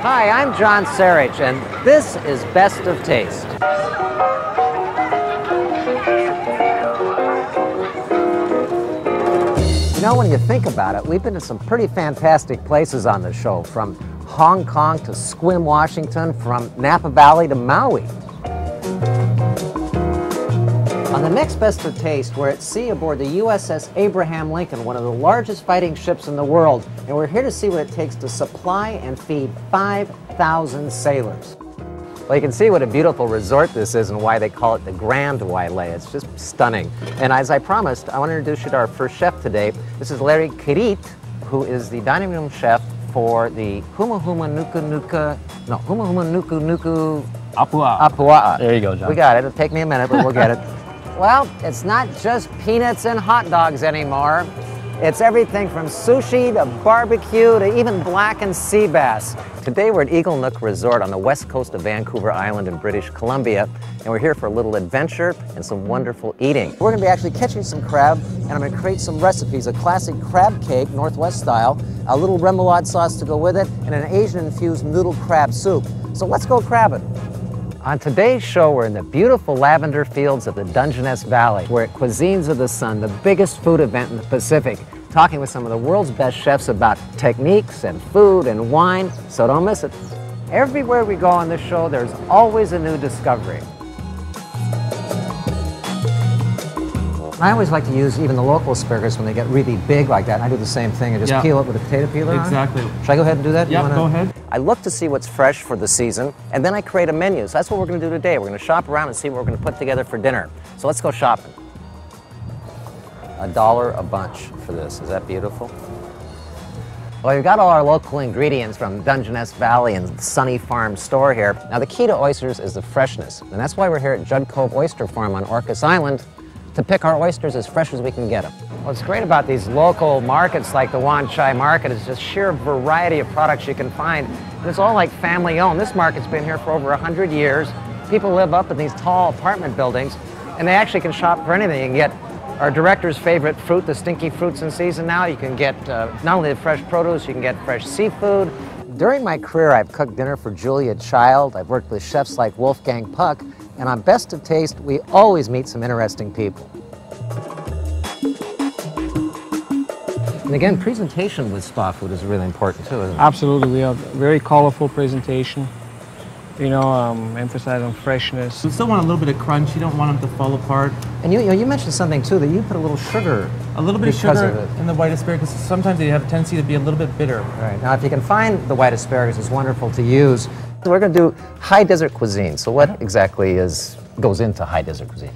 Hi, I'm John Sarich, and this is Best of Taste. You know, when you think about it, we've been to some pretty fantastic places on the show, from Hong Kong to Sequim, Washington, from Napa Valley to Maui. On the next Best of Taste, we're at sea aboard the USS Abraham Lincoln, one of the largest fighting ships in the world, and we're here to see what it takes to supply and feed 5,000 sailors. Well, you can see what a beautiful resort this is and why they call it the Grand Wailea. It's just stunning. And as I promised, I want to introduce you to our first chef today. This is Larry Kirit, who is the dining room chef for the Huma Huma Nuku Nuku Apua'a. There you go, John. We got it. It'll take me a minute, but we'll get it. Well, it's not just peanuts and hot dogs anymore. It's everything from sushi to barbecue to even blackened sea bass. Today we're at Eagle Nook Resort on the west coast of Vancouver Island in British Columbia, and we're here for a little adventure and some wonderful eating. We're going to be actually catching some crab, and I'm going to create some recipes: a classic crab cake, Northwest style, a little remoulade sauce to go with it, and an Asian-infused noodle crab soup. So let's go crabbing. On today's show, we're in the beautiful lavender fields of the Dungeness Valley. We're at Cuisines of the Sun, the biggest food event in the Pacific, talking with some of the world's best chefs about techniques and food and wine, so don't miss it. Everywhere we go on this show, there's always a new discovery. I always like to use even the local asparagus when they get really big like that. I do the same thing. I just peel it with a potato peeler. Exactly. Should I go ahead and do that? Yeah, go ahead. I look to see what's fresh for the season, and then I create a menu. So that's what we're going to do today. We're going to shop around and see what we're going to put together for dinner. So let's go shopping. $1 a bunch for this. Is that beautiful? Well, we've got all our local ingredients from Dungeness Valley and Sunny Farm store here. Now, the key to oysters is the freshness, and that's why we're here at Judd Cove Oyster Farm on Orcas Island to pick our oysters as fresh as we can get them. What's great about these local markets like the Wan Chai Market is just sheer variety of products you can find. And it's all like family owned. This market's been here for over 100 years. People live up in these tall apartment buildings, and they actually can shop for anything. You can get our director's favorite fruit, the stinky fruits in season now. You can get not only the fresh produce, you can get fresh seafood. During my career, I've cooked dinner for Julia Child. I've worked with chefs like Wolfgang Puck. And on Best of Taste, we always meet some interesting people. And again, presentation with spa food is really important too, isn't it? Absolutely. We have a very colorful presentation, you know, emphasize on freshness. You still want a little bit of crunch. You don't want them to fall apart. And you mentioned something too, that you put a little sugar. A little bit of sugar in the white asparagus. Sometimes they have a tendency to be a little bit bitter. Right. Now, if you can find the white asparagus, it's wonderful to use. So we're going to do high desert cuisine. So what exactly goes into high desert cuisine?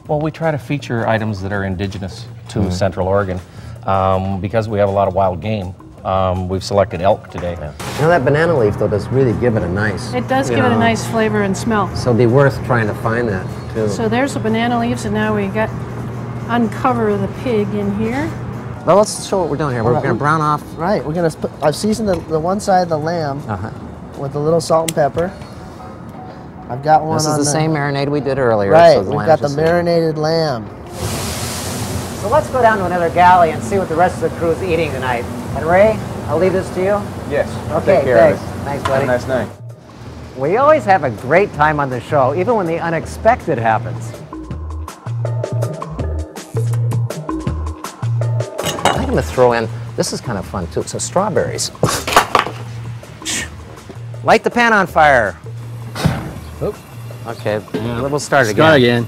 Well, we try to feature items that are indigenous to Central Oregon because we have a lot of wild game. We've selected elk today. Yeah. You know, that banana leaf, though, does really give it a nice... It does give it a nice flavor and smell. So it'd be worth trying to find that, too. So there's the banana leaves, and now we got uncover the pig in here. Well, let's show what we're doing here. We're going to brown off... Right, we're going to... I've seasoned the one side of the lamb with a little salt and pepper. I've got one This is the same marinade we did earlier. Right, so we've got the marinated lamb. So let's go down to another galley and see what the rest of the crew is eating tonight. And Ray, I'll leave this to you. Yes. Okay, thanks. Thanks, buddy. Have a nice night. We always have a great time on the show, even when the unexpected happens. I'm going to throw in, this is kind of fun too, so strawberries. Light the pan on fire. Oop. Okay, we'll start again. Start again.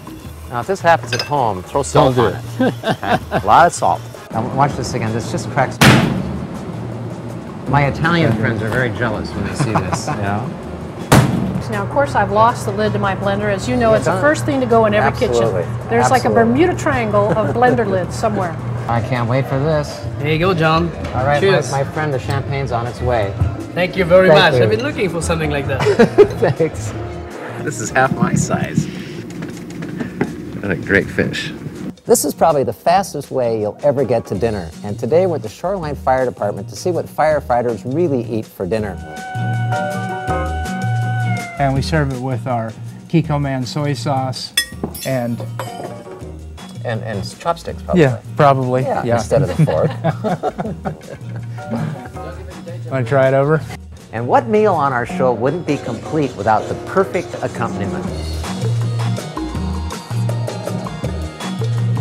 Now, if this happens at home, throw salt on it. Okay? A lot of salt. Now, watch this again. This just cracks me. My Italian friends are very jealous when they see this. Now, of course, I've lost the lid to my blender. As you know, it's the first thing to go in every kitchen. There's like a Bermuda Triangle of blender lids somewhere. I can't wait for this. Here you go, John. All right, cheers. My friend, the champagne's on its way. Thank you very much. you. I've been looking for something like that. Thanks. This is half my size. What a great fish. This is probably the fastest way you'll ever get to dinner. And today we're at the Shoreline Fire Department to see what firefighters really eat for dinner. And we serve it with our Kiko Man soy sauce and chopsticks, probably. Yeah, probably. Yeah. Instead of the fork. Want to try it over? And what meal on our show wouldn't be complete without the perfect accompaniment?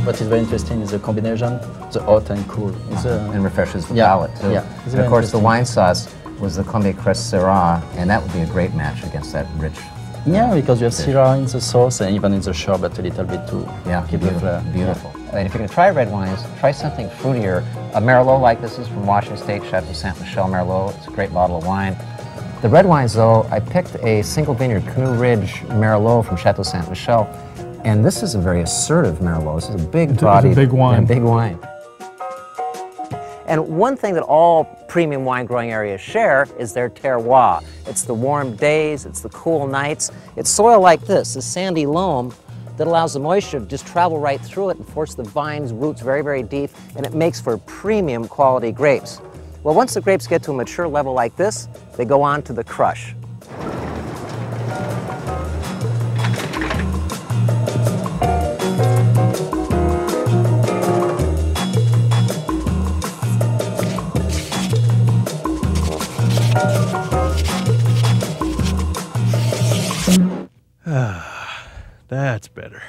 What is very interesting is the combination, the hot and cool. And refreshes the Yeah, palate too. yeah, it's And very of course the interesting. wine sauce was the Comté Crest Syrah, and that would be a great match against that rich. Yeah, because you have Syrah in the sauce and even in the sherbet a little bit to keep the flavor. Beautiful. And if you're going to try red wines, try something fruitier. A Merlot like this is from Washington State, Chateau Saint Michelle Merlot. It's a great bottle of wine. The red wines, though, I picked a single vineyard Canoe Ridge Merlot from Chateau Saint Michelle, and this is a very assertive Merlot. This is a big body, big wine. big wine. And one thing that all premium wine growing areas share is their terroir. It's the warm days, it's the cool nights. It's soil like this sandy loam, that allows the moisture to just travel right through it and force the vine's roots very, very deep, and it makes for premium quality grapes. Well, once the grapes get to a mature level like this, they go on to the crush. That's better.